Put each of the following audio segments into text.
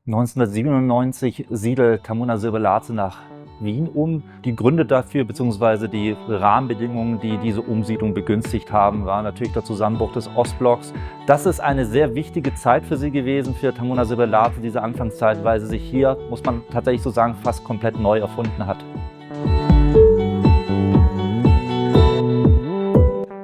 1997 siedelt Tamuna Sirveladze nach Wien um. Die Gründe dafür bzw. die Rahmenbedingungen, die diese Umsiedlung begünstigt haben, waren natürlich der Zusammenbruch des Ostblocks. Das ist eine sehr wichtige Zeit für sie gewesen, für Tamuna Sirveladze, diese Anfangszeit, weil sie sich hier, muss man tatsächlich so sagen, fast komplett neu erfunden hat.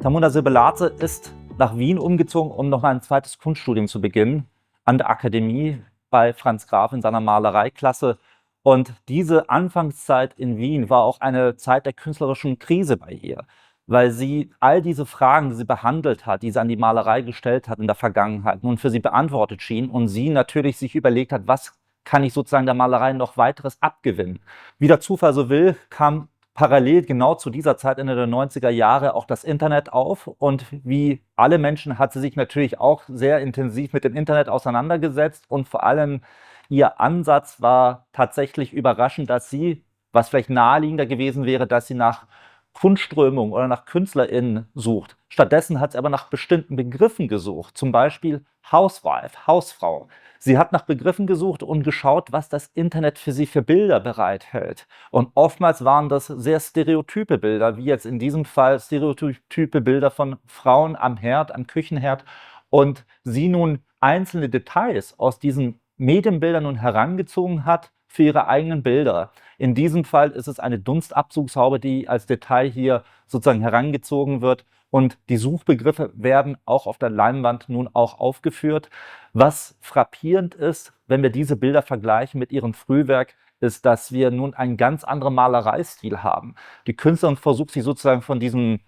Tamuna Sirveladze ist nach Wien umgezogen, um noch ein zweites Kunststudium zu beginnen, an der Akademie bei Franz Graf in seiner Malereiklasse. Und diese Anfangszeit in Wien war auch eine Zeit der künstlerischen Krise bei ihr, weil sie all diese Fragen, die sie behandelt hat, die sie an die Malerei gestellt hat in der Vergangenheit, nun für sie beantwortet schien und sie natürlich sich überlegt hat, was kann ich sozusagen der Malerei noch weiteres abgewinnen. Wie der Zufall so will, kam parallel genau zu dieser Zeit, Ende der 90er Jahre, auch das Internet auf. Und wie alle Menschen hat sie sich natürlich auch sehr intensiv mit dem Internet auseinandergesetzt. Und vor allem ihr Ansatz war tatsächlich überraschend, dass sie, was vielleicht naheliegender gewesen wäre, dass sie nach Kunstströmung oder nach KünstlerInnen sucht. Stattdessen hat sie aber nach bestimmten Begriffen gesucht, zum Beispiel Housewife, Hausfrau. Sie hat nach Begriffen gesucht und geschaut, was das Internet für sie für Bilder bereithält. Und oftmals waren das sehr stereotype Bilder, wie jetzt in diesem Fall stereotype Bilder von Frauen am Herd, am Küchenherd. Und sie nun einzelne Details aus diesen Medienbildern nun herangezogen hat für ihre eigenen Bilder. In diesem Fall ist es eine Dunstabzugshaube, die als Detail hier sozusagen herangezogen wird. Und die Suchbegriffe werden auch auf der Leinwand nun auch aufgeführt. Was frappierend ist, wenn wir diese Bilder vergleichen mit ihrem Frühwerk, ist, dass wir nun einen ganz anderen Malereistil haben. Die Künstlerin versucht sich sozusagen von diesem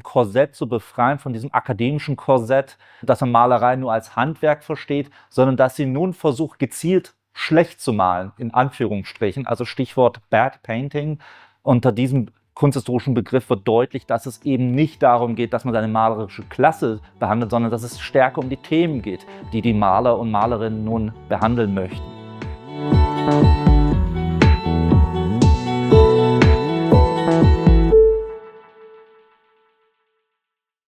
Korsett zu befreien, von diesem akademischen Korsett, das man Malerei nur als Handwerk versteht, sondern dass sie nun versucht, gezielt schlecht zu malen, in Anführungsstrichen, also Stichwort Bad Painting. Unter diesem kunsthistorischen Begriff wird deutlich, dass es eben nicht darum geht, dass man seine malerische Klasse behandelt, sondern dass es stärker um die Themen geht, die die Maler und Malerinnen nun behandeln möchten.